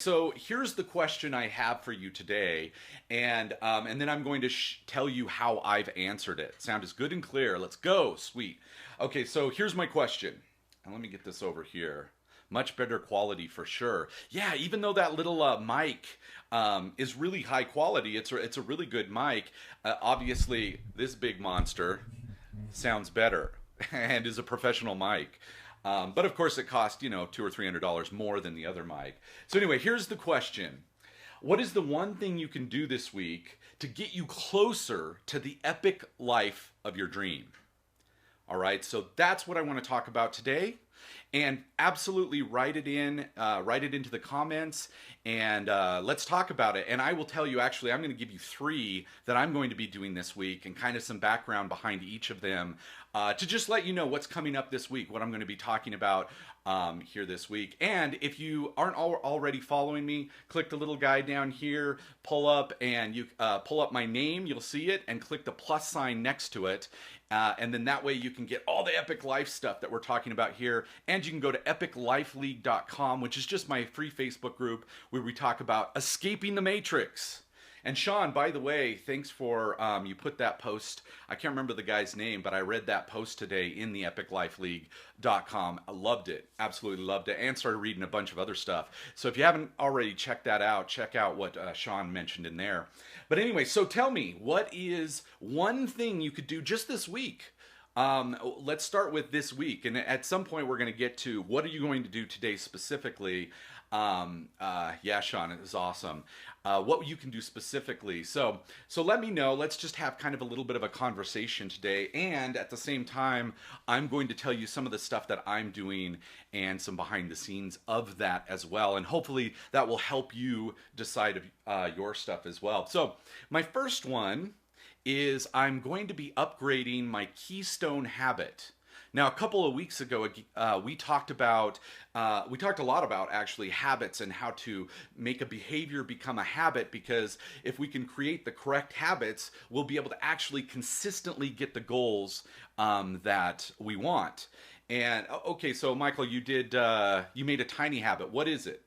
So here's the question I have for you today, and then I'm going to tell you how I've answered it. Sound is good and clear. Let's go, sweet. Okay, so here's my question, and let me get this over here. Much better quality for sure. Yeah, even though that little mic is really high quality, it's a really good mic. Obviously, this big monster sounds better and is a professional mic. But of course, it costs $200 or $300 more than the other mic. So anyway, here's the question: what is the one thing you can do this week to get you closer to the epic life of your dream? All right, so that's what I want to talk about today. And absolutely write it into the comments, and let's talk about it. And I will tell you, actually, I'm going to give you three that I'm going to be doing this week, and kind of some background behind each of them to just let you know what's coming up this week, what I'm going to be talking about here this week. And if you aren't already following me, click the little guy down here, pull up, and you pull up my name, you'll see it, and click the plus sign next to it. And then that way you can get all the Epic Life stuff that we're talking about here. And you can go to epiclifeleague.com, which is just my free Facebook group where we talk about escaping the matrix. And Sean, by the way, thanks for you put that post. I can't remember the guy's name, but I read that post today in the epiclifeleague.com. I loved it. Absolutely loved it. And started reading a bunch of other stuff. So if you haven't already checked that out, check out what Sean mentioned in there. But anyway, so tell me, what is one thing you could do just this week? Let's start with this week. And at some point, we're going to get to what are you going to do today specifically. Yeah, Sean, it was awesome. What you can do specifically. So let me know. Let's just have kind of a little bit of a conversation today. And at the same time, I'm going to tell you some of the stuff that I'm doing and some behind the scenes of that as well. And hopefully that will help you decide your stuff as well. So my first one is I'm going to be upgrading my keystone habit. Now, a couple of weeks ago, we talked a lot about actually habits and how to make a behavior become a habit, because if we can create the correct habits, we'll be able to actually consistently get the goals that we want. And okay, so Michael, you made a tiny habit. What is it?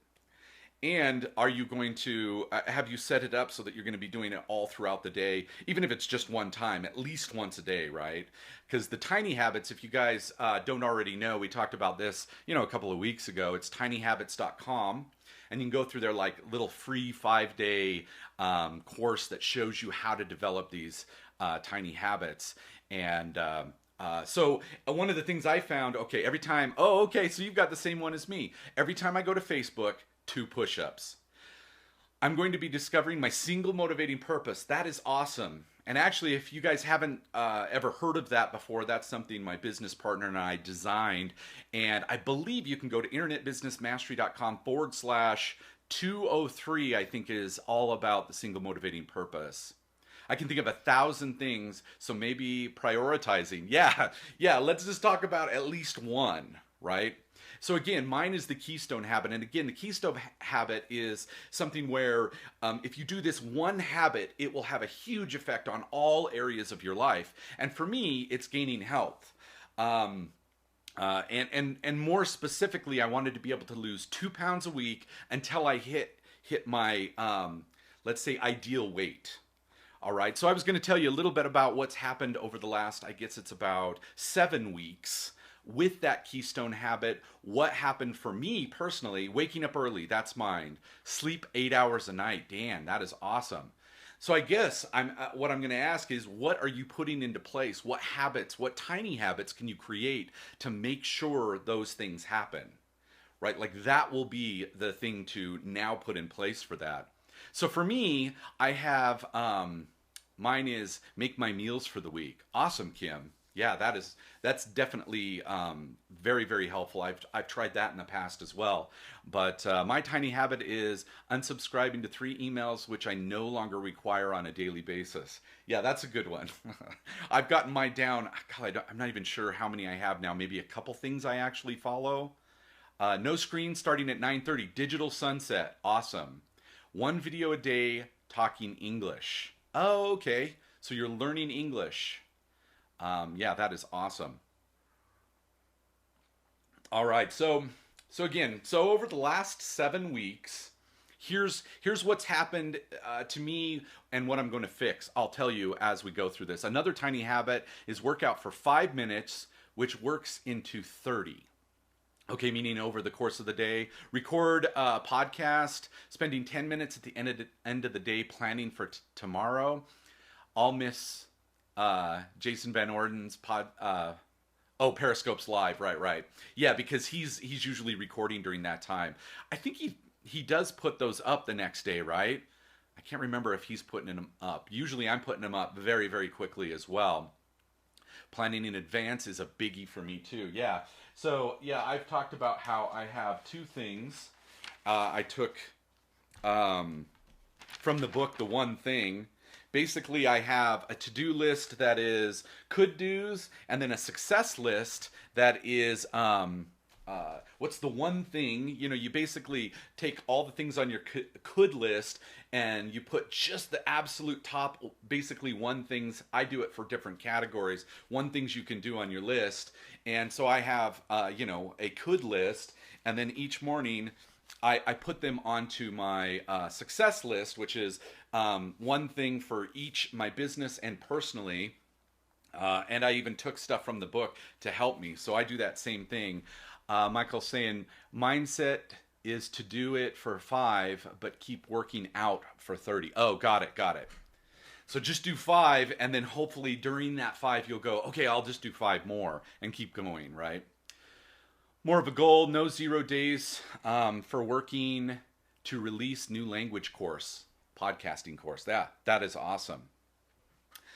And are you going to, have you set it up so that you're going to be doing it all throughout the day, even if it's just one time, at least once a day, right? Because the tiny habits, if you guys don't already know, we talked about this, a couple of weeks ago. It's tinyhabits.com. And you can go through their like little free 5-day course that shows you how to develop these tiny habits. And so one of the things I found, okay, every time, oh, okay, so you've got the same one as me. Every time I go to Facebook, 2 push-ups. I'm going to be discovering my single motivating purpose. That is awesome. And actually, if you guys haven't ever heard of that before, that's something my business partner and I designed. And I believe you can go to internetbusinessmastery.com/203, I think is all about the single motivating purpose. I can think of 1,000 things, so maybe prioritizing. Yeah, let's just talk about at least one, right? So again, mine is the keystone habit. And again, the keystone habit is something where if you do this one habit, it will have a huge effect on all areas of your life. And for me, it's gaining health. And more specifically, I wanted to be able to lose 2 pounds a week until I hit my, let's say, ideal weight. All right, so I was going to tell you a little bit about what's happened over the last, I guess it's about 7 weeks with that keystone habit. What happened for me personally: waking up early, that's mine. Sleep 8 hours a night, damn, that is awesome. So I guess what I'm going to ask is, what are you putting into place? What habits, what tiny habits can you create to make sure those things happen? Right, like that will be the thing to now put in place for that. So for me, I have, mine is make my meals for the week. Awesome, Kim. Yeah, that's definitely very, very helpful. I've tried that in the past as well. But my tiny habit is unsubscribing to 3 emails which I no longer require on a daily basis. Yeah, that's a good one. I've gotten mine down. God, I'm not even sure how many I have now. Maybe a couple things I actually follow. No screen starting at 9:30. Digital sunset. Awesome. 1 video a day talking English. Oh, okay. So you're learning English. Yeah, that is awesome. All right, so over the last 7 weeks, here's what's happened to me and what I'm going to fix. I'll tell you as we go through this. Another tiny habit is work out for 5 minutes, which works into 30. Okay, meaning over the course of the day, record a podcast, spending 10 minutes at the end of the day planning for tomorrow. I'll miss Jason Van Orden's oh, Periscope's live, right. Yeah, because he's usually recording during that time. I think he does put those up the next day, right? I can't remember if he's putting them up. Usually I'm putting them up very, very quickly as well. Planning in advance is a biggie for me too. Yeah. So yeah, I've talked about how I have two things. I took from the book, The One Thing. Basically, I have a to-do list that is could-dos, and then a success list that is what's the one thing. You know, you basically take all the things on your could list and you put just the absolute top, basically one things. I do it for different categories. One things you can do on your list. And so I have, you know, a could list, and then each morning I put them onto my success list, which is one thing for each, my business and personally. And I even took stuff from the book to help me. So I do that same thing. Michael's saying, mindset is to do it for 5, but keep working out for 30. Oh, got it. So just do 5, and then hopefully during that 5, you'll go, okay, I'll just do 5 more and keep going, right? More of a goal, no 0 days for working to release new language course, podcasting course. That is awesome.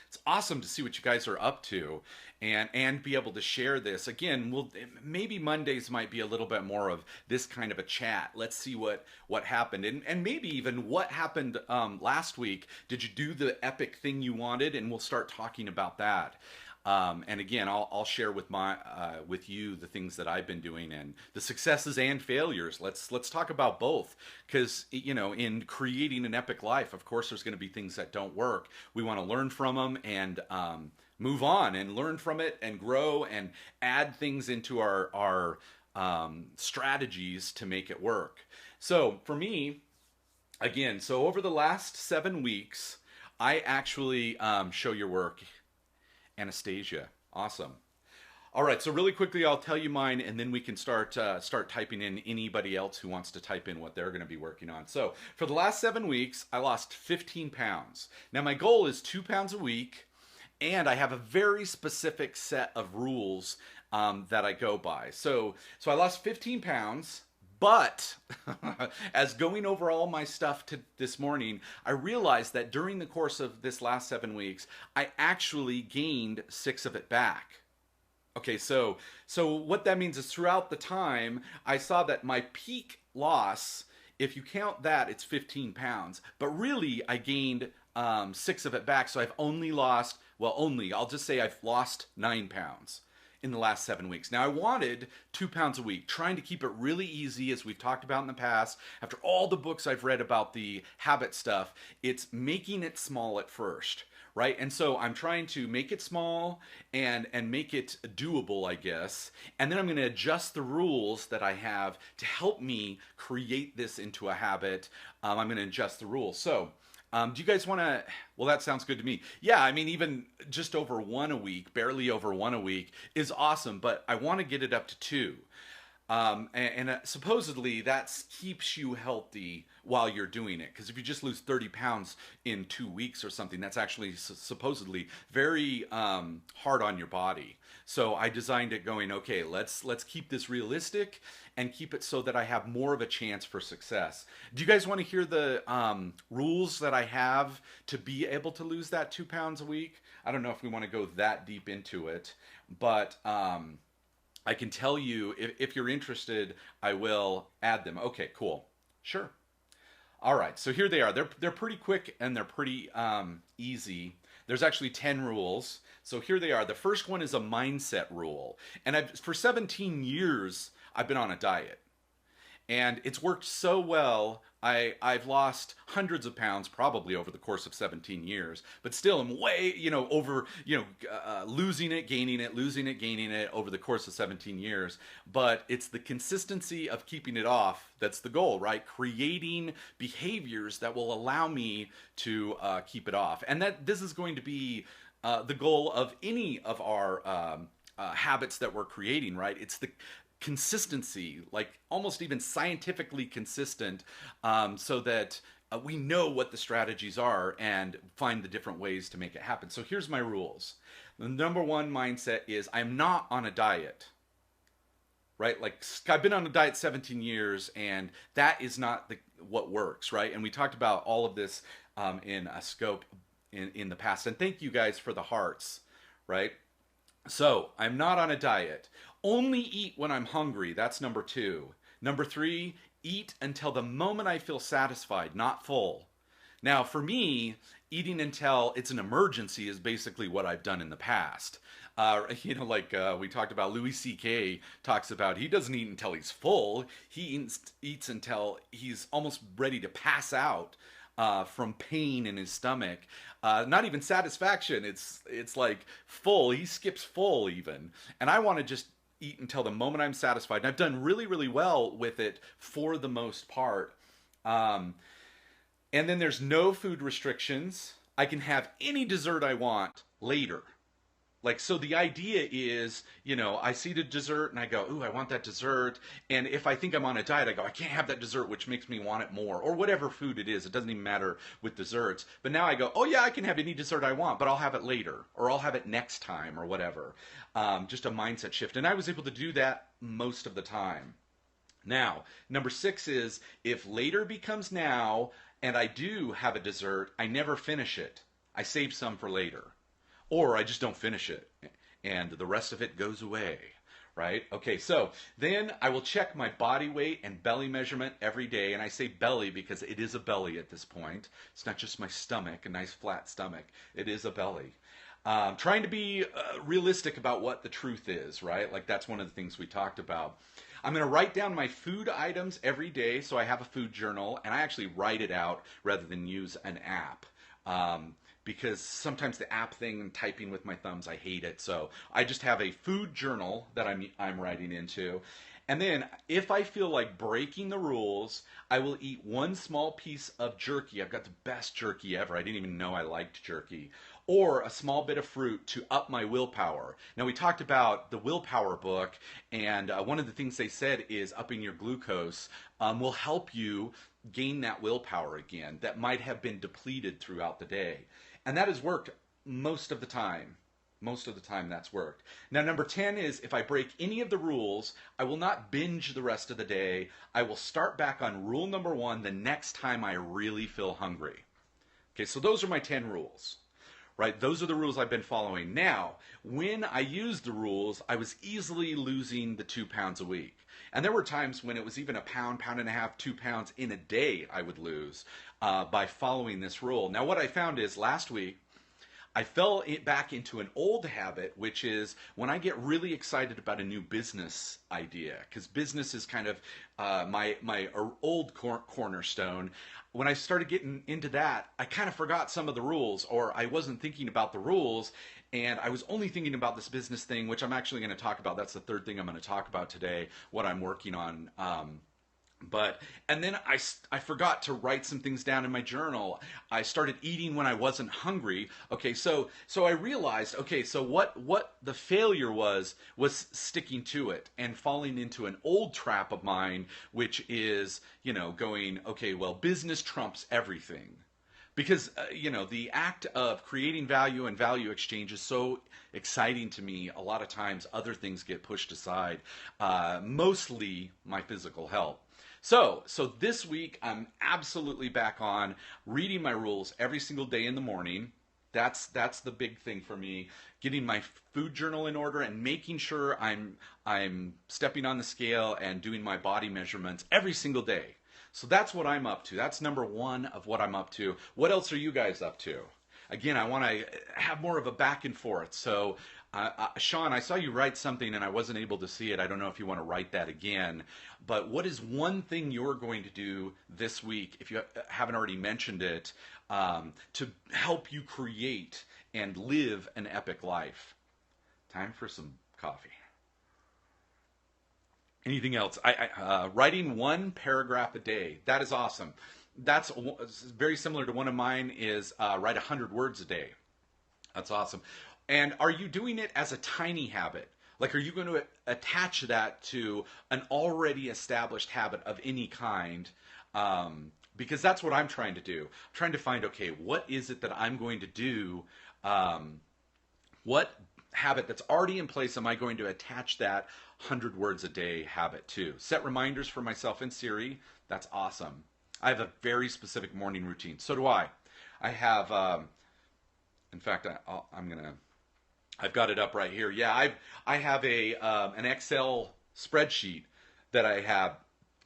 It's awesome to see what you guys are up to and be able to share this. Again, maybe Mondays might be a little bit more of this kind of a chat. Let's see what happened, and maybe even what happened last week. Did you do the epic thing you wanted? And we'll start talking about that. And again, I'll share with you the things that I've been doing and the successes and failures. Let's talk about both, because you know, in creating an epic life, of course, there's going to be things that don't work. We want to learn from them and move on and learn from it and grow and add things into our strategies to make it work. So for me, again, so over the last 7 weeks, I actually show your work. Anastasia, awesome. All right, so really quickly, I'll tell you mine, and then we can start typing in anybody else who wants to type in what they're going to be working on. So for the last 7 weeks, I lost 15 pounds. Now my goal is 2 pounds a week, and I have a very specific set of rules that I go by. So I lost 15 pounds. But as going over all my stuff this morning, I realized that during the course of this last 7 weeks, I actually gained 6 of it back. Okay, so what that means is throughout the time, I saw that my peak loss, if you count that, it's 15 pounds. But really, I gained 6 of it back. So I've only lost, I'll just say I've lost 9 pounds. In the last 7 weeks. Now I wanted 2 pounds a week, trying to keep it really easy, as we've talked about in the past. After all the books I've read about the habit stuff, it's making it small at first, right? And so I'm trying to make it small and make it doable, I guess. And then I'm going to adjust the rules that I have to help me create this into a habit. I'm going to adjust the rules. So do you guys want to, well, that sounds good to me. Yeah, I mean, even just over 1 a week, barely over 1 a week is awesome, but I want to get it up to 2. Supposedly that keeps you healthy while you're doing it. Because if you just lose 30 pounds in 2 weeks or something, that's actually supposedly very hard on your body. So I designed it going, okay, let's keep this realistic and keep it so that I have more of a chance for success. Do you guys want to hear the rules that I have to be able to lose that 2 pounds a week? I don't know if we want to go that deep into it, but I can tell you, if you're interested, I will add them. Okay, cool. Sure. All right, so here they are. They're pretty quick and they're pretty easy. There's actually 10 rules. So here they are. The first one is a mindset rule. And for 17 years, I've been on a diet. And it's worked so well. I've lost hundreds of pounds probably over the course of 17 years, but still I'm way, over, losing it, gaining it, losing it, gaining it over the course of 17 years. But it's the consistency of keeping it off that's the goal, right? Creating behaviors that will allow me to keep it off. And that this is going to be the goal of any of our habits that we're creating, right? It's the consistency, like almost even scientifically consistent, so that we know what the strategies are and find the different ways to make it happen. So here's my rules. The number one mindset is I'm not on a diet, right? Like I've been on a diet 17 years and that is not what works, right? And we talked about all of this in a scope in the past. And thank you guys for the hearts, right? So I'm not on a diet. Only eat when I'm hungry. That's number 2. Number 3, eat until the moment I feel satisfied, not full. Now, for me, eating until it's an emergency is basically what I've done in the past. We talked about Louis C.K. talks about he doesn't eat until he's full. He eats until he's almost ready to pass out from pain in his stomach. Not even satisfaction. It's like full. He skips full even. And I want to just eat until the moment I'm satisfied. And I've done really, really well with it for the most part. And then there's no food restrictions. I can have any dessert I want later. Like, so the idea is, I see the dessert and I go, ooh, I want that dessert. And if I think I'm on a diet, I go, I can't have that dessert, which makes me want it more. Or whatever food it is. It doesn't even matter with desserts. But now I go, oh yeah, I can have any dessert I want, but I'll have it later. Or I'll have it next time or whatever. Just a mindset shift. And I was able to do that most of the time. Now, number 6 is if later becomes now and I do have a dessert, I never finish it. I save some for later. Or I just don't finish it and the rest of it goes away, right? Okay, so then I will check my body weight and belly measurement every day. And I say belly because it is a belly at this point. It's not just my stomach, a nice flat stomach. It is a belly. Trying to be realistic about what the truth is, right? Like that's one of the things we talked about. I'm going to write down my food items every day. So I have a food journal and I actually write it out rather than use an app. Because sometimes the app thing and typing with my thumbs, I hate it. So I just have a food journal that I'm writing into. And then if I feel like breaking the rules, I will eat one small piece of jerky. I've got the best jerky ever. I didn't even know I liked jerky. Or a small bit of fruit to up my willpower. Now we talked about the willpower book, and one of the things they said is upping your glucose will help you gain that willpower again that might have been depleted throughout the day. And that has worked most of the time. Most of the time that's worked. Now, number 10 is if I break any of the rules, I will not binge the rest of the day. I will start back on rule number 1 the next time I really feel hungry. Okay, so those are my 10 rules. Right? Those are the rules I've been following. Now, when I used the rules, I was easily losing the 2 pounds a week. And there were times when it was even a pound, pound and a half, 2 pounds in a day I would lose by following this rule. Now, what I found is last week, I fell back into an old habit, which is when I get really excited about a new business idea, because business is kind of my old cornerstone. When I started getting into that, I kind of forgot some of the rules, or I wasn't thinking about the rules, and I was only thinking about this business thing, which I'm actually going to talk about. That's the third thing I'm going to talk about today, what I'm working on. And then I forgot to write some things down in my journal. I started eating when I wasn't hungry. Okay, so I realized, okay, so what the failure was sticking to it and falling into an old trap of mine, which is, going, okay, well, business trumps everything. Because, the act of creating value and value exchange is so exciting to me. A lot of times other things get pushed aside, mostly my physical health. So this week I'm absolutely back on reading my rules every single day in the morning. That's the big thing for me. Getting my food journal in order and making sure I'm stepping on the scale and doing my body measurements every single day. So that's what I'm up to. That's number 1 of what I'm up to. What else are you guys up to? Again, I want to have more of a back and forth. So Sean, I saw you write something and I wasn't able to see it. I don't know if you want to write that again. But what is one thing you're going to do this week, if you haven't already mentioned it, to help you create and live an epic life? Time for some coffee. Anything else? Writing one paragraph a day. That is awesome. That's very similar to one of mine is write 100 words a day. That's awesome. And are you doing it as a tiny habit? Like, are you going to attach that to an already established habit of any kind? Because that's what I'm trying to do. I'm trying to find, okay, what is it that I'm going to do? What habit that's already in place am I going to attach that 100 words a day habit to? Set reminders for myself in Siri. That's awesome. I have a very specific morning routine. So do I. I have, in fact, I've got it up right here. Yeah, I have an Excel spreadsheet that I have,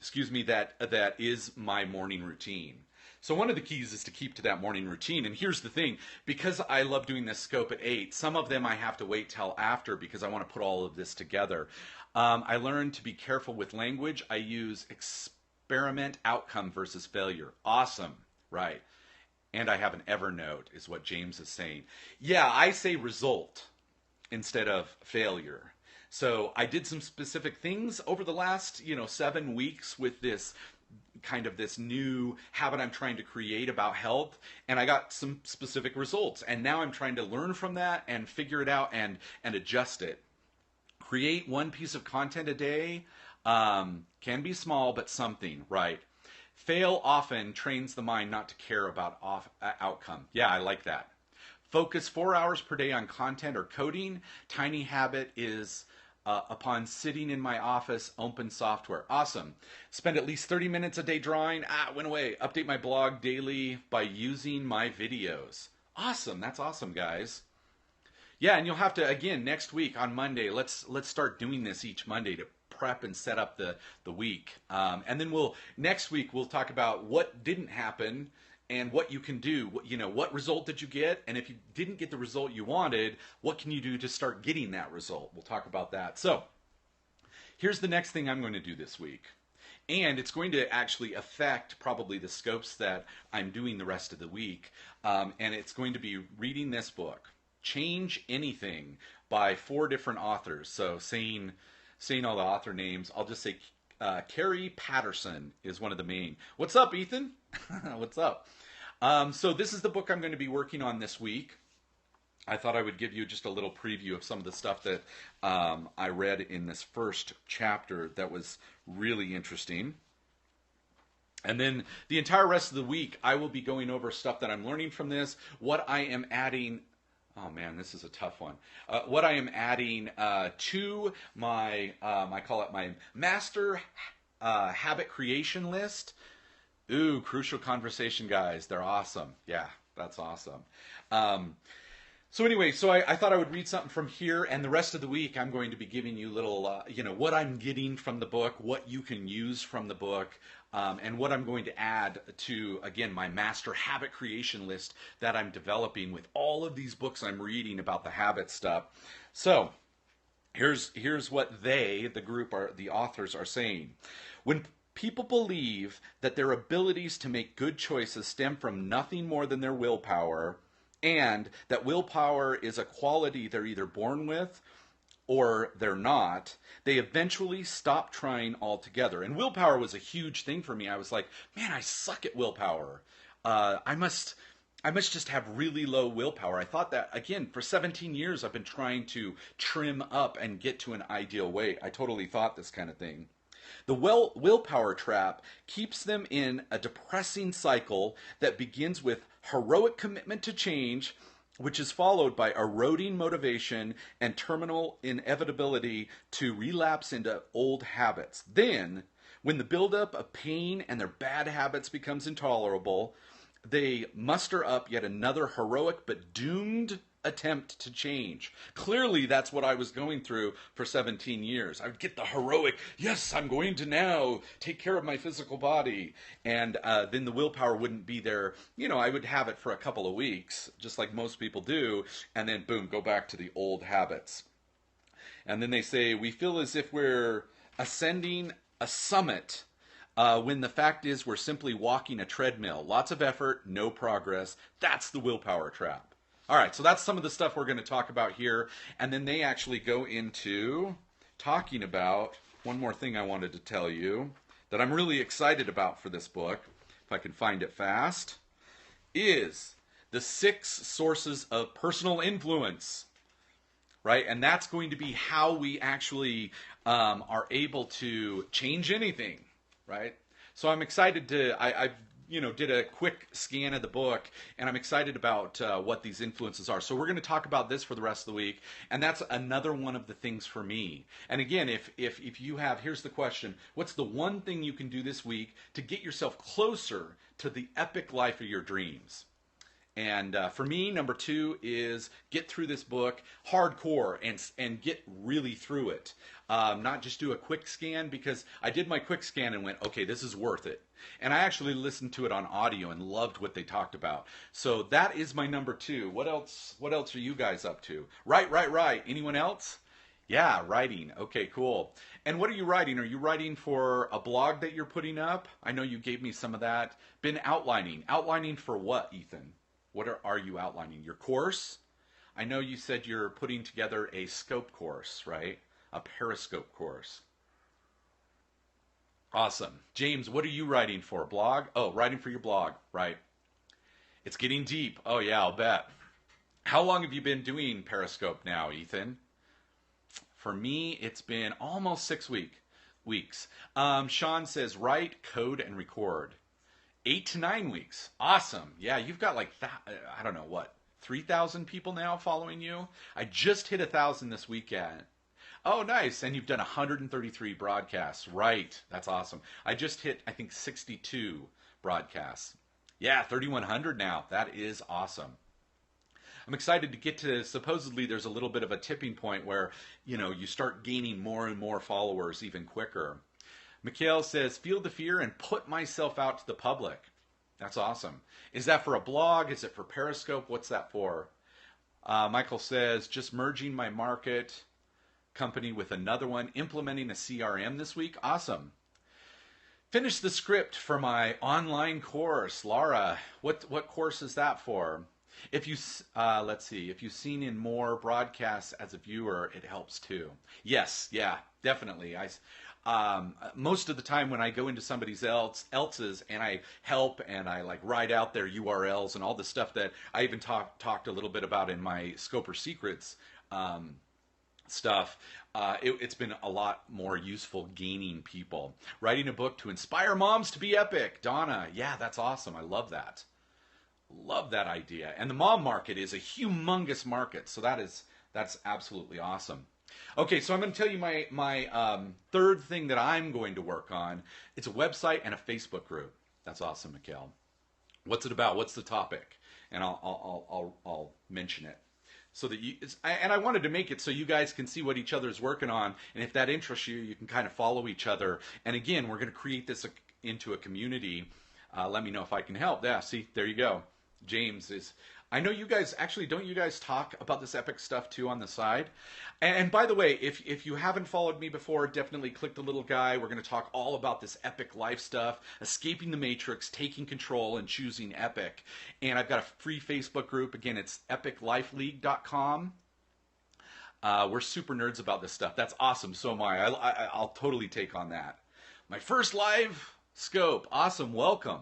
that is my morning routine. So one of the keys is to keep to that morning routine. And here's the thing, because I love doing this scope at 8, some of them I have to wait till after because I want to put all of this together. I learned to be careful with language. I use experiment, outcome versus failure. Awesome, right? And I have an Evernote, is what James is saying. Yeah, I say result instead of failure. So I did some specific things over the last, 7 weeks with this new habit I'm trying to create about health, and I got some specific results. And now I'm trying to learn from that and figure it out and adjust it. Create one piece of content a day, can be small, but something, right? Fail often trains the mind not to care about outcome. Yeah, I like that. Focus 4 hours per day on content or coding. Tiny habit is upon sitting in my office, open software. Awesome. Spend at least 30 minutes a day drawing. Went away. Update my blog daily by using my videos. Awesome. That's awesome, guys. Yeah, and you'll have to, again, next week on Monday, let's start doing this each Monday to prep and set up the week. And then next week we'll talk about what didn't happen and what you can do. What result did you get? And if you didn't get the result you wanted, what can you do to start getting that result? We'll talk about that. So here's the next thing I'm going to do this week. And it's going to actually affect probably the scopes that I'm doing the rest of the week. And it's going to be reading this book, Change Anything, by 4 different authors. So saying all the author names, I'll just say Carrie Patterson is one of the main. What's up, Ethan? What's up? So this is the book I'm going to be working on this week. I thought I would give you just a little preview of some of the stuff that I read in this first chapter that was really interesting. And then the entire rest of the week, I will be going over stuff that I'm learning from this, what I am adding. Oh man, this is a tough one. What I am adding to my, I call it my master habit creation list. Ooh, crucial conversation, guys. They're awesome. Yeah, that's awesome. So anyway, I thought I would read something from here, and the rest of the week I'm going to be giving you little, what I'm getting from the book, what you can use from the book, and what I'm going to add to, again, my master habit creation list that I'm developing with all of these books I'm reading about the habit stuff. So here's what the authors are saying. When people believe that their abilities to make good choices stem from nothing more than their willpower, and that willpower is a quality they're either born with or they're not, they eventually stop trying altogether. And willpower was a huge thing for me. I was like, man, I suck at willpower. I must just have really low willpower. I thought that, again, for 17 years I've been trying to trim up and get to an ideal weight. I totally thought this kind of thing. The willpower trap keeps them in a depressing cycle that begins with heroic commitment to change, which is followed by eroding motivation and terminal inevitability to relapse into old habits. Then, when the buildup of pain and their bad habits becomes intolerable, they muster up yet another heroic but doomed attempt to change. Clearly, that's what I was going through for 17 years. I would get the heroic, yes, I'm going to now take care of my physical body. And then the willpower wouldn't be there. You know, I would have it for a couple of weeks, just like most people do, and then boom, go back to the old habits. And then they say, we feel as if we're ascending a summit when the fact is we're simply walking a treadmill. Lots of effort, no progress. That's the willpower trap. All right, so that's some of the stuff we're going to talk about here. And then they actually go into talking about one more thing I wanted to tell you that I'm really excited about for this book, if I can find it fast, is the 6 sources of personal influence. Right, and that's going to be how we actually are able to change anything, right? So I'm excited to, I did a quick scan of the book, and I'm excited about what these influences are. So we're going to talk about this for the rest of the week, and that's another one of the things for me. And again, if you have, here's the question: what's the one thing you can do this week to get yourself closer to the epic life of your dreams? And for me, number 2 is get through this book hardcore and get really through it. Not just do a quick scan, because I did my quick scan and went, okay, this is worth it. And I actually listened to it on audio and loved what they talked about. So that is my number 2. What else are you guys up to? Right. Anyone else? Yeah, writing. Okay, cool. And what are you writing? Are you writing for a blog that you're putting up? I know you gave me some of that. Been outlining. Outlining for what, Ethan? What are you outlining? Your course? I know you said you're putting together a scope course, right? A Periscope course. Awesome. James, what are you writing for? Blog? Oh, writing for your blog, right. It's getting deep. Oh yeah, I'll bet. How long have you been doing Periscope now, Ethan? For me, it's been almost 6 weeks. Sean says, write, code, and record. 8 to 9 weeks. Awesome. Yeah, you've got like, I don't know what, 3,000 people now following you? I just hit 1,000 this weekend. Oh, nice. And you've done 133 broadcasts. Right. That's awesome. I just hit, I think, 62 broadcasts. Yeah, 3,100 now. That is awesome. I'm excited to get to, supposedly there's a little bit of a tipping point where, you start gaining more and more followers even quicker. Mikhail says, feel the fear and put myself out to the public. That's awesome. Is that for a blog? Is it for Periscope? What's that for? Michael says, just merging my market company with another one, implementing a CRM this week. Awesome. Finish the script for my online course. Laura, what course is that for? If you, let's see, if you've seen in more broadcasts as a viewer, it helps too. Yes, yeah, definitely. Most of the time when I go into somebody else's and I help and I like write out their URLs and all the stuff that I even talked a little bit about in my Scoper Secrets stuff, it's been a lot more useful gaining people. Writing a book to inspire moms to be epic. Donna, yeah, that's awesome. I love that. Love that idea. And the mom market is a humongous market, so that's absolutely awesome. Okay, so I'm going to tell you my third thing that I'm going to work on. It's a website and a Facebook group. That's awesome, Mikhail. What's it about? What's the topic? And I'll mention it. So that I wanted to make it so you guys can see what each other's working on, and if that interests you, you can kind of follow each other. And again, we're going to create this into a community. Let me know if I can help. Yeah, see, there you go. James is. I know you guys, actually, don't you guys talk about this epic stuff too on the side? And by the way, if you haven't followed me before, definitely click the little guy. We're going to talk all about this epic life stuff, escaping the matrix, taking control, and choosing epic. And I've got a free Facebook group. Again, it's epiclifeleague.com. We're super nerds about this stuff. That's awesome. So am I. I'll totally take on that. My first live scope. Awesome. Welcome.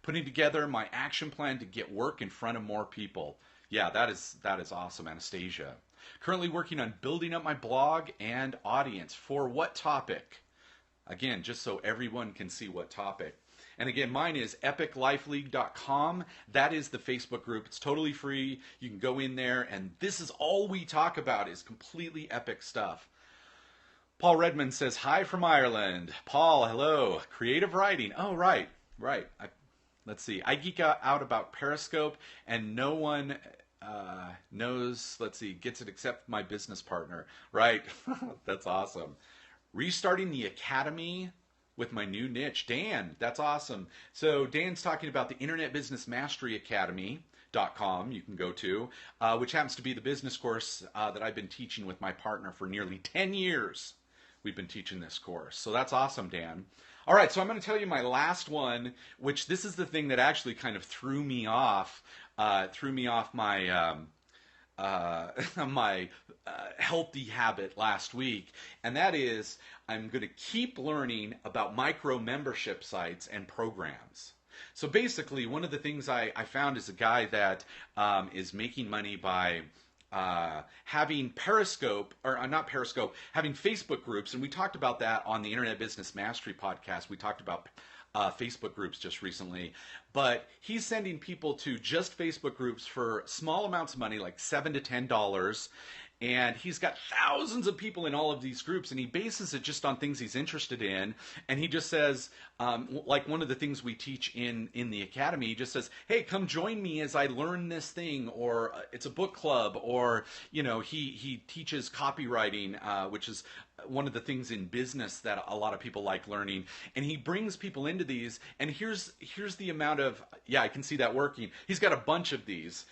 Putting together my action plan to get work in front of more people. Yeah, that is awesome, Anastasia. Currently working on building up my blog and audience. For what topic? Again, just so everyone can see what topic. And again, mine is epiclifeleague.com. That is the Facebook group. It's totally free. You can go in there, and this is all we talk about is completely epic stuff. Paul Redmond says, hi from Ireland. Paul, hello. Creative writing. Oh, right. Let's see. I geek out about Periscope, and no one knows, let's see, gets it except my business partner. Right. That's awesome. Restarting the academy with my new niche. Dan, that's awesome. So Dan's talking about the Internet Business Mastery Academy.com you can go to, which happens to be the business course that I've been teaching with my partner for nearly 10 years. We've been teaching this course. So that's awesome, Dan. All right, so I'm going to tell you my last one, which this is the thing that actually kind of threw me off my my healthy habit last week, and that is I'm going to keep learning about micro membership sites and programs. So basically, one of the things I found is a guy that is making money by having Periscope, or not Periscope, having Facebook groups, and we talked about that on the Internet Business Mastery podcast. We talked about Facebook groups just recently, but he's sending people to just Facebook groups for small amounts of money, like $7 to $10, and he's got thousands of people in all of these groups, and he bases it just on things he's interested in, and he just says, like one of the things we teach in the academy, he just says, hey, come join me as I learn this thing, or it's a book club, or, you know, he teaches copywriting, which is one of the things in business that a lot of people like learning, and he brings people into these, and here's the amount of, yeah, I can see that working. He's got a bunch of these.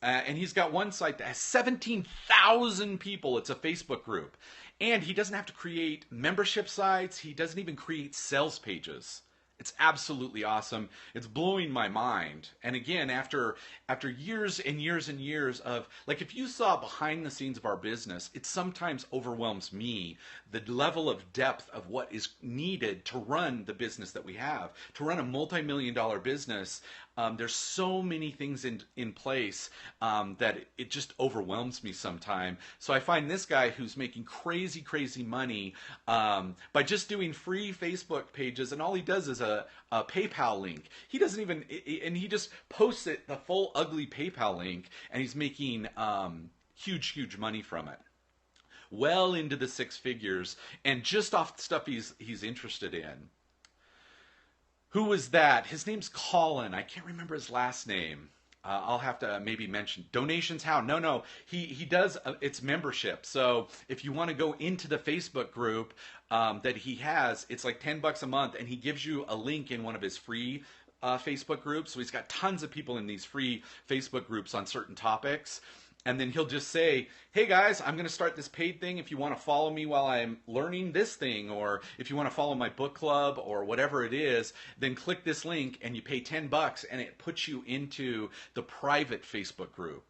And he's got one site that has 17,000 people. It's a Facebook group. And he doesn't have to create membership sites. He doesn't even create sales pages. It's absolutely awesome. It's blowing my mind. And again, after years and years and years of, like, if you saw behind the scenes of our business, it sometimes overwhelms me, the level of depth of what is needed to run the business that we have. To run a multi-million-dollar business, there's so many things in place that it just overwhelms me sometimes. So I find this guy who's making crazy, crazy money by just doing free Facebook pages, and all he does is a PayPal link. He doesn't even, and he just posts it, the full ugly PayPal link, and he's making huge, huge money from it. Well into the six figures, and just off the stuff he's interested in. Who was that? His name's Colin. I can't remember his last name. I'll have to maybe mention. Donations how? No. He does, it's membership. So if you want to go into the Facebook group that he has, it's like $10 a month, and he gives you a link in one of his free Facebook groups. So he's got tons of people in these free Facebook groups on certain topics. And then he'll just say, hey guys, I'm going to start this paid thing. If you want to follow me while I'm learning this thing, or if you want to follow my book club or whatever it is, then click this link and you pay $10 and it puts you into the private Facebook group.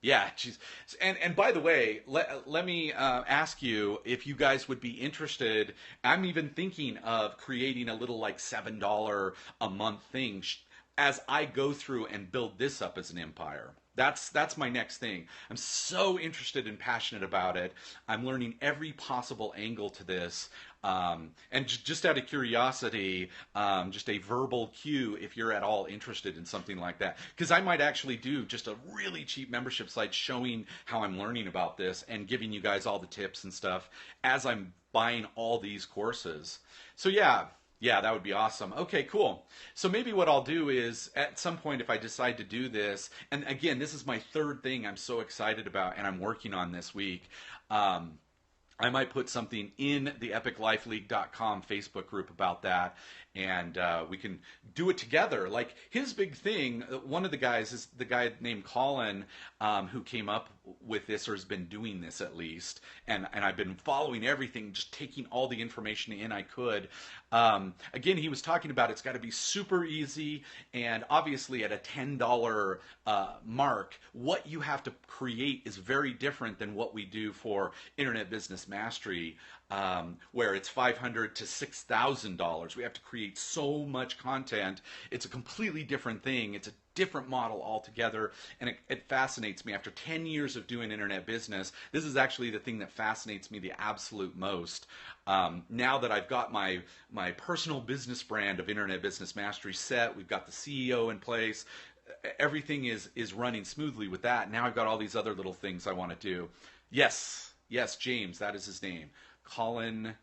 Yeah, geez. And by the way, let me ask you if you guys would be interested. I'm even thinking of creating a little like $7 a month thing as I go through and build this up as an empire. That's my next thing. I'm so interested and passionate about it. I'm learning every possible angle to this. And just out of curiosity, just a verbal cue if you're at all interested in something like that. Because I might actually do just a really cheap membership site showing how I'm learning about this and giving you guys all the tips and stuff as I'm buying all these courses. So yeah, that would be awesome. Okay, cool. So maybe what I'll do is at some point if I decide to do this, and again, this is my third thing I'm so excited about and I'm working on this week. I might put something in the epiclifeleague.com Facebook group about that, and we can do it together. Like his big thing, one of the guys is the guy named Colin who came up with this, or has been doing this at least, and I've been following everything, just taking all the information in I could. Again, he was talking about it's got to be super easy, and obviously at a $10 mark, what you have to create is very different than what we do for Internet Business Mastery, where it's $500 to $6,000. We have to create so much content. It's a completely different thing. It's a different model altogether, and it fascinates me. After 10 years of doing internet business, this is actually the thing that fascinates me the absolute most. Now that I've got my personal business brand of Internet Business Mastery set, we've got the CEO in place, everything is running smoothly with that. Now I've got all these other little things I want to do. Yes, James, that is his name. Colin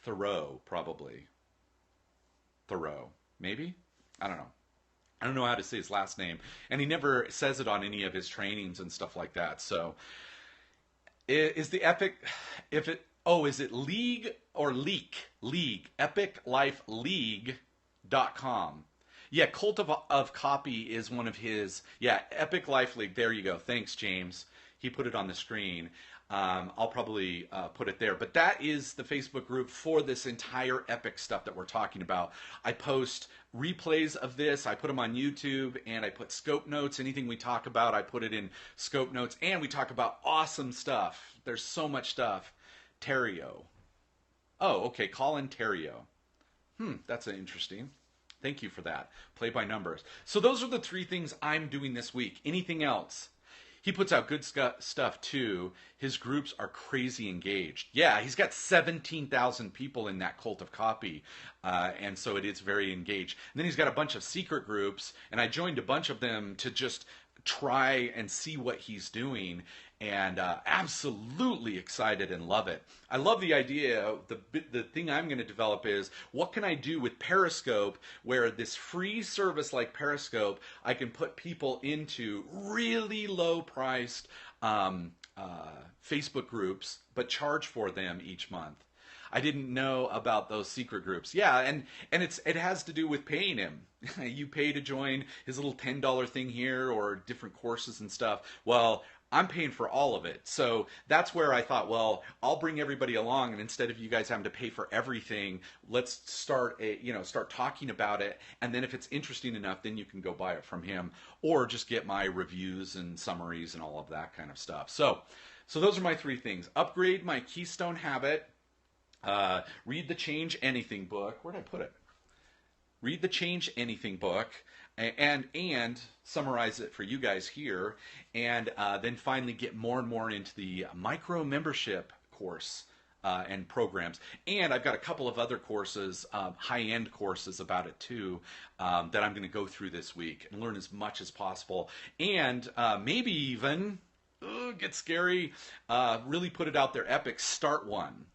Thoreau, probably. Thoreau, maybe? I don't know. I don't know how to say his last name, and he never says it on any of his trainings and stuff like that. So, is the Epic, if it, oh, is it League or Leak? League, epiclifeleague.com. Yeah, Cult of Copy is one of his, yeah, Epic Life League. There you go. Thanks, James. He put it on the screen. I'll probably put it there. But that is the Facebook group for this entire Epic stuff that we're talking about. I post replays of this. I put them on YouTube, and I put scope notes. Anything we talk about, I put it in scope notes. And we talk about awesome stuff. There's so much stuff. Terrio. Oh, okay. Colin Terrio. That's interesting. Thank you for that. Play by numbers. So those are the 3 things I'm doing this week. Anything else? He puts out good stuff too. His groups are crazy engaged. Yeah, he's got 17,000 people in that Cult of Copy, and so it is very engaged. And then he's got a bunch of secret groups, and I joined a bunch of them to just try and see what he's doing, and absolutely excited and love it. I love the idea. The thing I'm going to develop is, what can I do with Periscope, where this free service like Periscope, I can put people into really low priced Facebook groups, but charge for them each month. I didn't know about those secret groups. Yeah, and it has to do with paying him. You pay to join his little $10 thing here, or different courses and stuff. Well, I'm paying for all of it. So that's where I thought, well, I'll bring everybody along, and instead of you guys having to pay for everything, let's start talking about it, and then if it's interesting enough, then you can go buy it from him, or just get my reviews and summaries and all of that kind of stuff. So those are my 3 things. Upgrade my Keystone Habit. Read the Change Anything book. Where did I put it? Read the Change Anything book, and summarize it for you guys here, and then finally get more and more into the micro membership course and programs. And I've got a couple of other courses, high-end courses about it too, that I'm going to go through this week and learn as much as possible, and maybe even, get scary, really put it out there, Epic, start one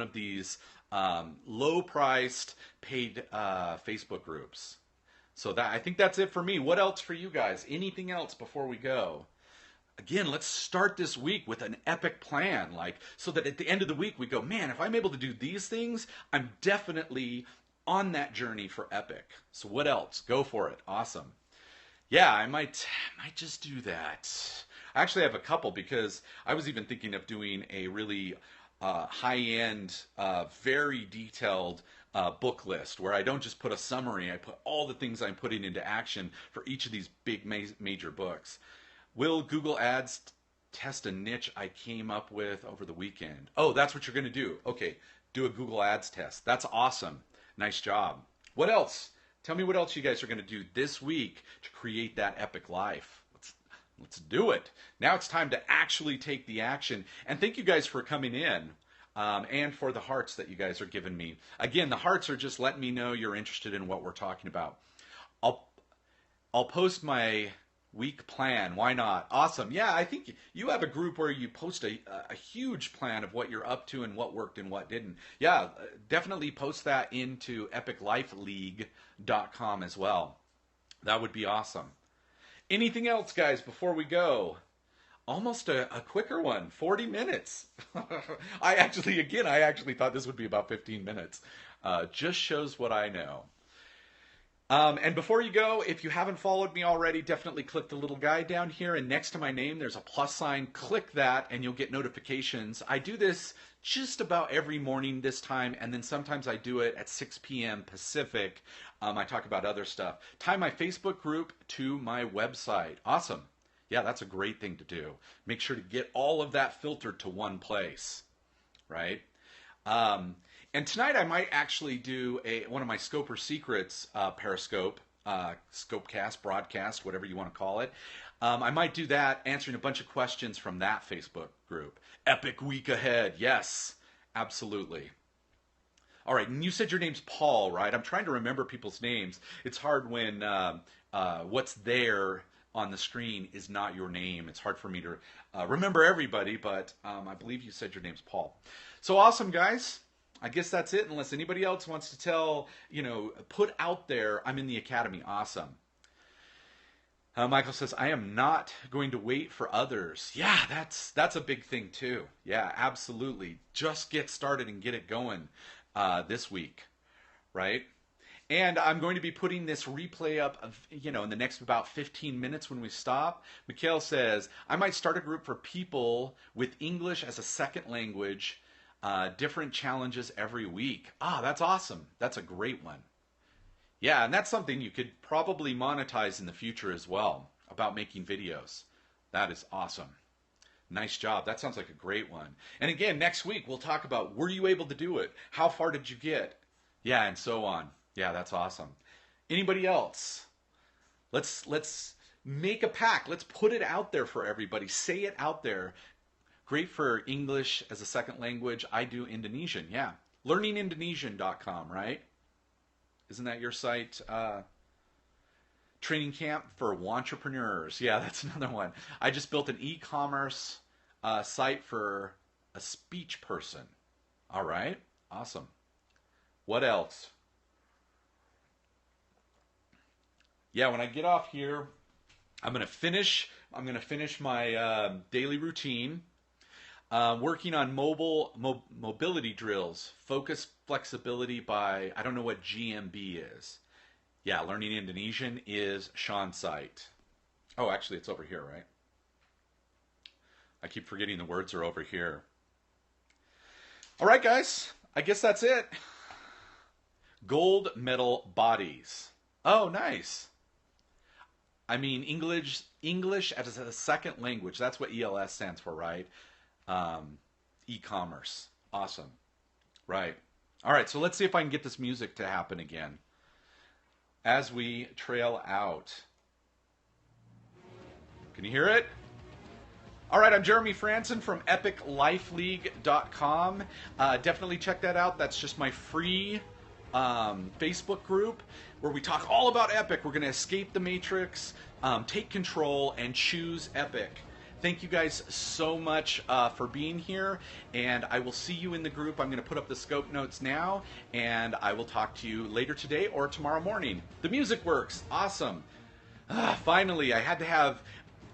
of these low-priced paid Facebook groups. So I think that's it for me. What else for you guys? Anything else before we go? Again, let's start this week with an epic plan, so that at the end of the week we go, man, if I'm able to do these things, I'm definitely on that journey for epic. So what else? Go for it. Awesome. Yeah, I might just do that. I actually have a couple, because I was even thinking of doing a really high-end, very detailed book list, where I don't just put a summary, I put all the things I'm putting into action for each of these big major books. Will Google Ads test a niche I came up with over the weekend? Oh, that's what you're going to do. Okay, do a Google Ads test. That's awesome. Nice job. What else? Tell me what else you guys are going to do this week to create that epic life. Let's do it. Now it's time to actually take the action. And thank you guys for coming in, and for the hearts that you guys are giving me. Again, the hearts are just letting me know you're interested in what we're talking about. I'll post my week plan. Why not? Awesome. Yeah, I think you have a group where you post a huge plan of what you're up to and what worked and what didn't. Yeah, definitely post that into epiclifeleague.com as well. That would be awesome. Anything else, guys, before we go? Almost a quicker one, 40 minutes. I actually thought this would be about 15 minutes. Just shows what I know. And before you go, if you haven't followed me already, definitely click the little guy down here, and next to my name there's a plus sign. Click that and you'll get notifications. I do this just about every morning this time, and then sometimes I do it at 6 p.m. Pacific. I talk about other stuff. Tie my Facebook group to my website. Awesome. Yeah, that's a great thing to do. Make sure to get all of that filtered to one place, right? And tonight I might actually do one of my Scoper Secrets Periscope, Scopecast, broadcast, whatever you want to call it. I might do that, answering a bunch of questions from that Facebook group. Epic week ahead. Yes, absolutely. All right, and you said your name's Paul, right? I'm trying to remember people's names. It's hard when what's there on the screen is not your name. It's hard for me to remember everybody, but I believe you said your name's Paul. So awesome, guys. I guess that's it, unless anybody else wants to put out there, I'm in the Academy. Awesome. Michael says, I am not going to wait for others. Yeah, that's a big thing too. Yeah, absolutely. Just get started and get it going this week, right? And I'm going to be putting this replay up, in the next about 15 minutes when we stop. Mikhail says, I might start a group for people with English as a second language, different challenges every week. Ah, that's awesome. That's a great one. Yeah, and that's something you could probably monetize in the future as well, about making videos. That is awesome. Nice job. That sounds like a great one. And again, next week we'll talk about, were you able to do it? How far did you get? Yeah, and so on. Yeah, that's awesome. Anybody else? Let's make a pact. Let's put it out there for everybody. Say it out there. Great for English as a second language. I do Indonesian. Yeah. Learningindonesian.com, right? Isn't that your site? Training camp for entrepreneurs. Yeah, that's another one. I just built an e-commerce site for a speech person. All right. Awesome. What else? Yeah, when I get off here, I'm gonna finish my daily routine. Working on mobility drills, focus flexibility by, I don't know what GMB is. Yeah, Learning Indonesian is Sean's site. Oh, actually, it's over here, right? I keep forgetting the words are over here. All right, guys, I guess that's it. Gold medal bodies. Oh, nice. I mean, English as a second language. That's what ELS stands for, right? E-commerce. Awesome. Right. All right, so let's see if I can get this music to happen again as we trail out. Can you hear it? All right, I'm Jeremy Franson from epiclifeleague.com. Definitely check that out. That's just my free Facebook group where we talk all about Epic. We're going to escape the matrix, take control, and choose Epic. Thank you guys so much for being here, and I will see you in the group. I'm going to put up the scope notes now, and I will talk to you later today or tomorrow morning. The music works. Awesome. Finally, I had to have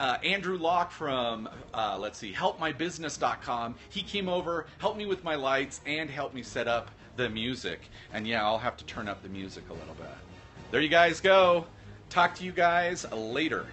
Andrew Locke from, helpmybusiness.com. He came over, helped me with my lights, and helped me set up the music. And yeah, I'll have to turn up the music a little bit. There you guys go. Talk to you guys later.